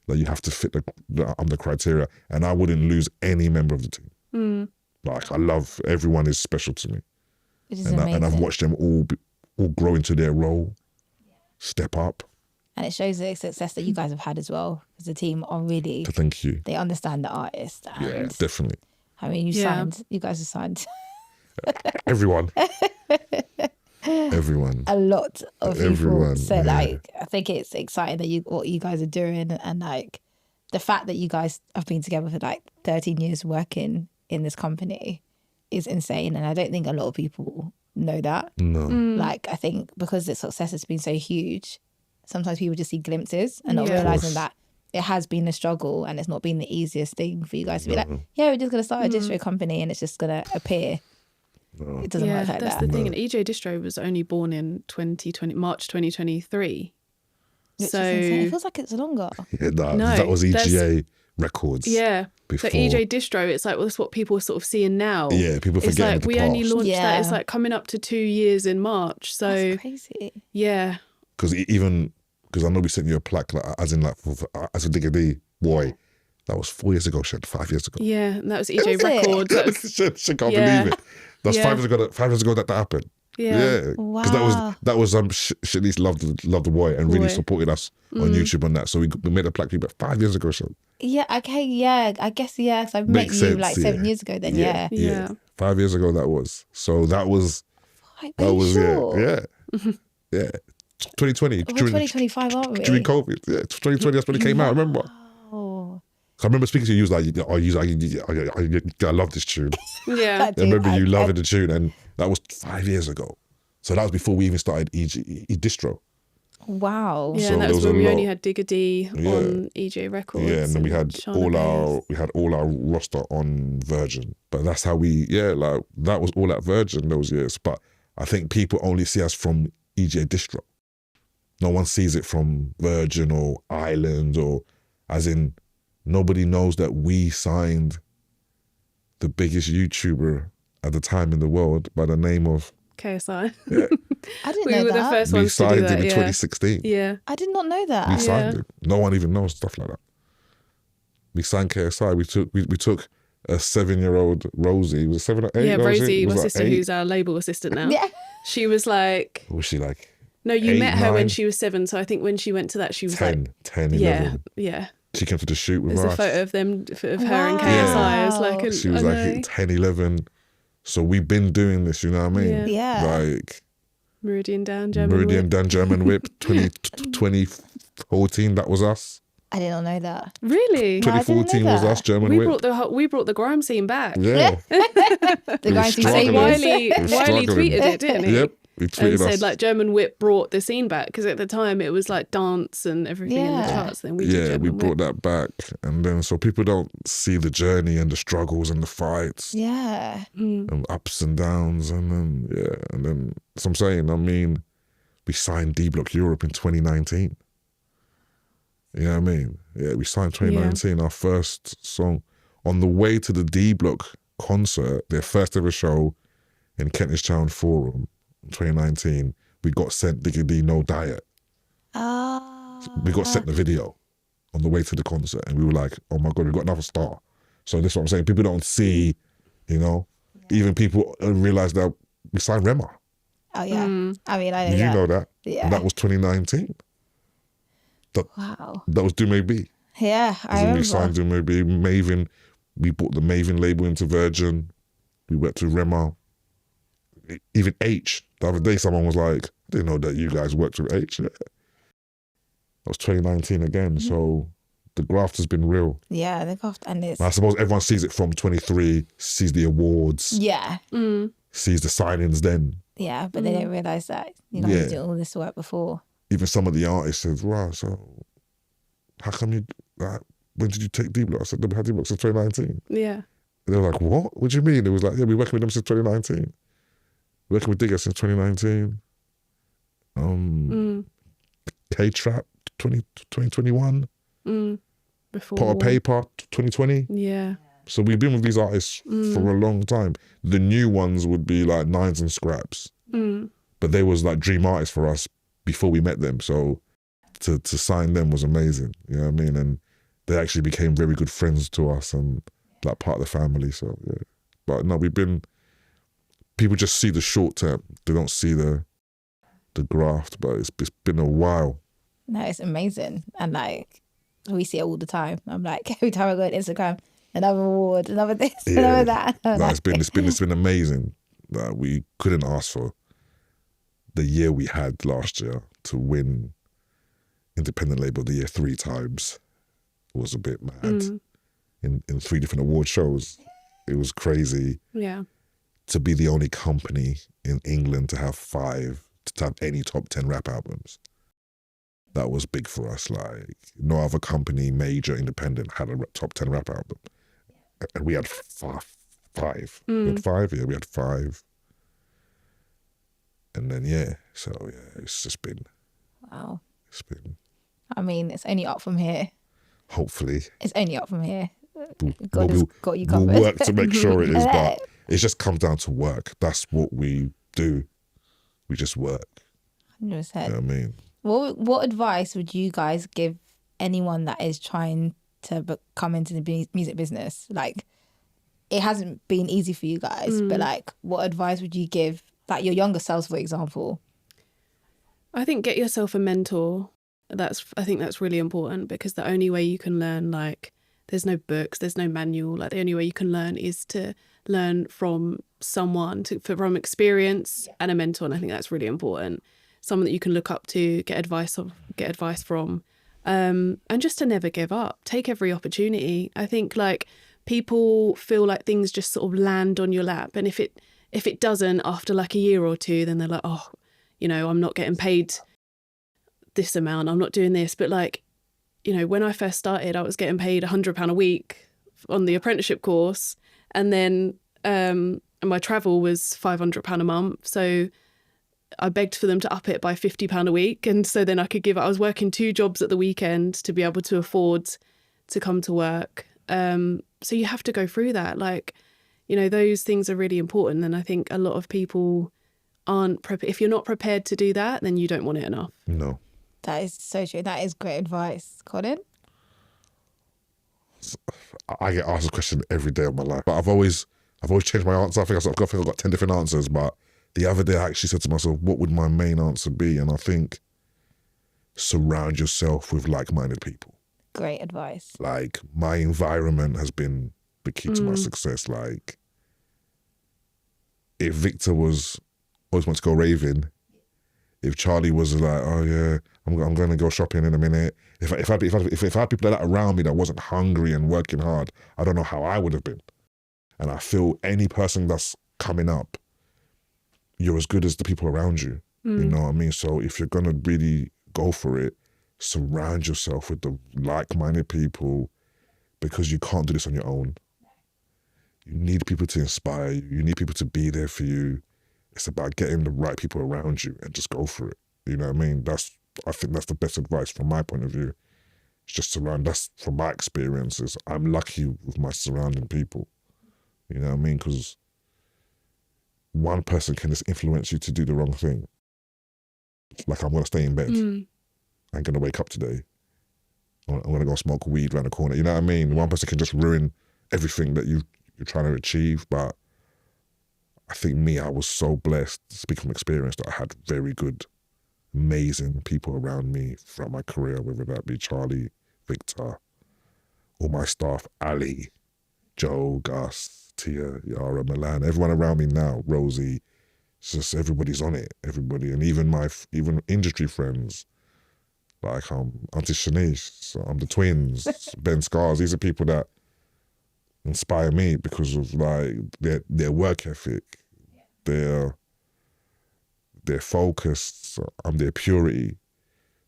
Like, you have to fit the criteria. And I wouldn't lose any member of the team. Like, I love, everyone is special to me. Which is amazing. And I've watched them all grow into their role, step up. And it shows the success that you guys have had as well, because the team are really, thank you. They understand the artist. Yeah, definitely. I mean, you guys have signed. Everyone. Everyone. A lot of Everyone, people. So like, I think it's exciting that what you guys are doing, and like the fact that you guys have been together for like 13 years working in this company is insane. And I don't think a lot of people know that. No. Like, I think because the success has been so huge, sometimes people just see glimpses and not realizing that it has been a struggle, and it's not been the easiest thing for you guys to be like, yeah, we're just going to start a distro company and it's just going to appear. No. It doesn't work like that. That's the thing. And EGA Distro was only born in March 2023. Which so it feels like it's longer. Yeah, that was EGA Records. Yeah. Before. So EGA Distro, it's like, well, that's what people are sort of seeing now. Yeah, people forget. It's like we only launched that. It's like coming up to 2 years in March. So that's crazy. Yeah. Because I know we sent you a plaque, like, as in like as a Digga D boy. That was 4 years ago, 5 years ago. Yeah, and that was EGA Records. She can't believe it. That's 5 years ago that happened. Yeah. Wow. Because that was Sheniece loved the boy and really supported us on YouTube on that. So we made a plaque about 5 years ago. So. Yeah. Okay. Yeah. I guess. Yeah. So I met you like 7 years ago. Then. Yeah. 5 years ago that was. So that was. Sure? Yeah. 2020. We're 2025, aren't we? During COVID. Yeah. 2020. That's when it came out. Remember. Oh. I remember speaking to you, I love this tune. Yeah. I remember you loving the tune, and that was 5 years ago. So that was before we even started Distro. Wow. Yeah, so and that was when we only had Digga D on EGA Records. Yeah, and then we had all our roster on Virgin. But that's how that was all at Virgin those years. But I think people only see us from EGA Distro. No one sees it from Virgin or Island, or as in, nobody knows that we signed the biggest YouTuber at the time in the world by the name of KSI. Yeah. I didn't know that. We were the first ones to do that. We signed him in 2016. Yeah. I did not know that. We signed him. No one even knows stuff like that. We signed KSI. We took a 7-year-old Rosie. Was it 7 or 8? Yeah, Rosie, my like sister, 8? who's our label assistant now. Yeah. She was like... What was she like? No, you 8, met her when 9, she was 7. So I think when she went to that, she was 10, like, 10, yeah, 11. yeah. She came to the shoot with There's us. a photo of them, of her and Wow. KSI. I was like, She was like 10, 11. So we've been doing this, you know what I mean? Yeah. Yeah. Like Meridian Down, German Meridian Whip. Down German Whip 2014, that was us. I did not know that. Really? No, I didn't know 2014 was that. us, German We Whip. brought the grime scene back. Yeah. The We were guys who say struggling. Wiley It was struggling. tweeted it, didn't he? Yep. He tweeted And said us. like German Whip brought the scene back, because at the time it was like dance and everything in the Yeah. charts. Then we did Yeah, German we Whip. brought that back. And then so people don't see the journey and the struggles and the fights Yeah. and ups and downs. And then, and then, so I'm saying, I mean, we signed D Block Europe in 2019. You know what I mean? Yeah, we signed 2019, our first song. On the way to the D Block concert, their first ever show in Kentish Town Forum in 2019, we got sent Diggy D No Diet. We got sent the video on the way to the concert, and we were like, oh my God, we got another star. So this is what I'm saying. People don't see, you know, even people realize that we signed Rema. Oh, yeah. I mean, I know Did that. you know that? Yeah. And that was 2019. Wow. That was Do May Be. Yeah, I When remember. we signed Do May Be, Maven, we bought the Maven label into Virgin. We went to Rema. Even H. The other day, someone was like, I didn't know that you guys worked with H. Yeah. That was 2019 again. So the graft has been real. Yeah, they've got, and it's, I suppose everyone sees it from 23, sees the awards, yeah, sees the signings then. yeah, but they don't realise that, you know, Yeah. you did all this work before. Even some of the artists said, wow, so how come you, like, when did you take D Block? I said, we had D Block since 2019. Yeah. And they were like, what? What do you mean? It was like, yeah, we're working with them since 2019. Working with Digger since 2019. K-Trap, 2021. Before. Pot of Paper, 2020. Yeah. So we've been with these artists for a long time. The new ones would be like Nines and Scraps. But they was like dream artists for us before we met them. So to sign them was amazing. You know what I mean? And they actually became very good friends to us and like part of the family. So yeah. But no, people just see the short term. They don't see the graft, but it's been a while. No, it's amazing. And like, we see it all the time. I'm like, every time I go on Instagram, another award, another this, another that. I'm No, like, it's been amazing. We couldn't ask for the year we had last year to win Independent Label of the Year 3 times. It was a bit mad. In 3 different award shows. It was crazy. Yeah. To be the only company in England to have any top 10 rap albums. That was big for us. Like, no other company, major, independent, had a top 10 rap album. And we had five. We had 5, yeah, we had 5. And then, so it's just been, wow. it's been, I mean, it's only up from here. hopefully, It's only up from here. we'll, God has got you covered. we'll work to make sure it is, but it just comes down to work. That's what we do. We just work. 100%. You know what I mean? What advice would you guys give anyone that is trying to come into the music business? Like, it hasn't been easy for you guys, but like, what advice would you give, like your younger selves, for example? I think get yourself a mentor. I think that's really important, because the only way you can learn, like, there's no books, there's no manual. Like, the only way you can learn is to learn from someone, from experience and a mentor. And I think that's really important. Someone that you can look up to, get advice from, and just to never give up. Take every opportunity. I think, like, people feel like things just sort of land on your lap, and if it doesn't after like a year or two, then they're like, oh, you know, I'm not getting paid this amount, I'm not doing this. But like, you know, when I first started, I was getting paid £100 a week on the apprenticeship course, and then and my travel was £500 a month. So I begged for them to up it by £50 a week, and so then I was working 2 jobs at the weekend to be able to afford to come to work. So you have to go through that. Like, you know, those things are really important. And I think a lot of people aren't prepared. If you're not prepared to do that, then you don't want it enough. No. That is so true. That is great advice. Colin? I get asked a question every day of my life, but I've always changed my answer. I think I've got 10 different answers, but the other day I actually said to myself, what would my main answer be? And I think surround yourself with like-minded people. Great advice. Like, my environment has been the key to my success. Like, if Victor always wants to go raving, if Charlie was like, oh yeah, I'm going to go shopping in a minute. If I had people like that around me that wasn't hungry and working hard, I don't know how I would have been. And I feel any person that's coming up, you're as good as the people around you. You know what I mean? So if you're going to really go for it, surround yourself with the like-minded people, because you can't do this on your own. You need people to inspire you. You need people to be there for you. It's about getting the right people around you and just go for it. You know what I mean? I think that's the best advice from my point of view. It's just that's from my experiences. I'm lucky with my surrounding people. You know what I mean? Because one person can just influence you to do the wrong thing. Like, I'm going to stay in bed. I'm going to wake up today. I'm going to go smoke weed around the corner. You know what I mean? One person can just ruin everything that you're trying to achieve. But I think I was so blessed, speaking from experience, that I had very good, amazing people around me throughout my career, whether that be Charlie, Victor, all my staff, Ali, Joe, Gus, Tia, Yara, Milan, everyone around me now, Rosie. It's just everybody's on it, everybody. And even even industry friends, like Auntie Sheniece, the twins, Ben Scars. These are people that inspire me because of like their work ethic, their focus, their purity.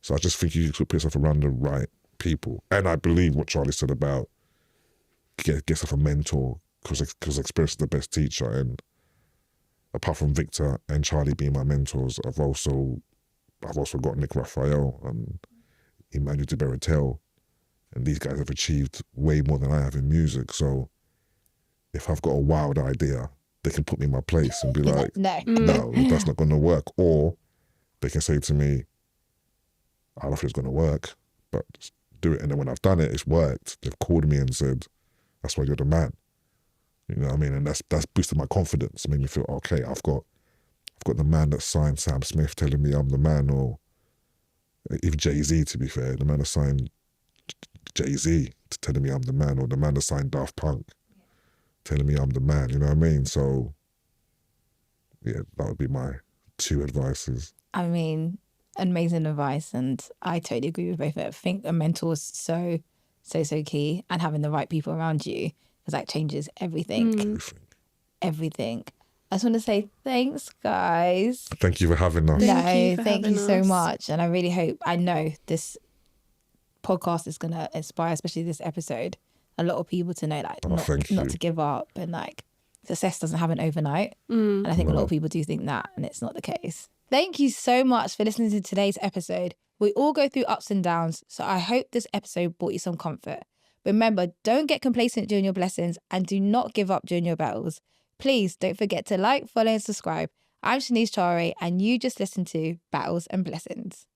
So I just think you should put yourself around the right people. And I believe what Charlie said about get yourself a mentor, because experience is the best teacher. And apart from Victor and Charlie being my mentors, I've also got Nick Raphael and Emmanuel de Beratel, and these guys have achieved way more than I have in music. So if I've got a wild idea, they can put me in my place and be like, no, that's not going to work. Or they can say to me, I don't think it's going to work, but just do it. And then when I've done it, it's worked. They've called me and said, that's why you're the man. You know what I mean? And that's boosted my confidence, made me feel, okay, I've got the man that signed Sam Smith telling me I'm the man, or if Jay-Z, to be fair, the man that signed Jay-Z telling me I'm the man, or the man that signed Daft Punk telling me I'm the man, you know what I mean? So, yeah, that would be my 2 advices. I mean, amazing advice, and I totally agree with both of it. I think a mentor is so key, and having the right people around you, because that changes everything. Everything. I just want to say thanks, guys. Thank you for having us. Thank you so much. And I really know this podcast is going to inspire, especially this episode, a lot of people to know, like, not to give up, and like, success doesn't happen overnight. And I think a lot of people do think that, and it's not the case. Thank you so much for listening to today's episode. We all go through ups and downs, so I hope this episode brought you some comfort. Remember, don't get complacent during your blessings, and do not give up during your battles. Please don't forget to like, follow and subscribe. I'm Sheniece Charway, and you just listened to Battles and Blessings.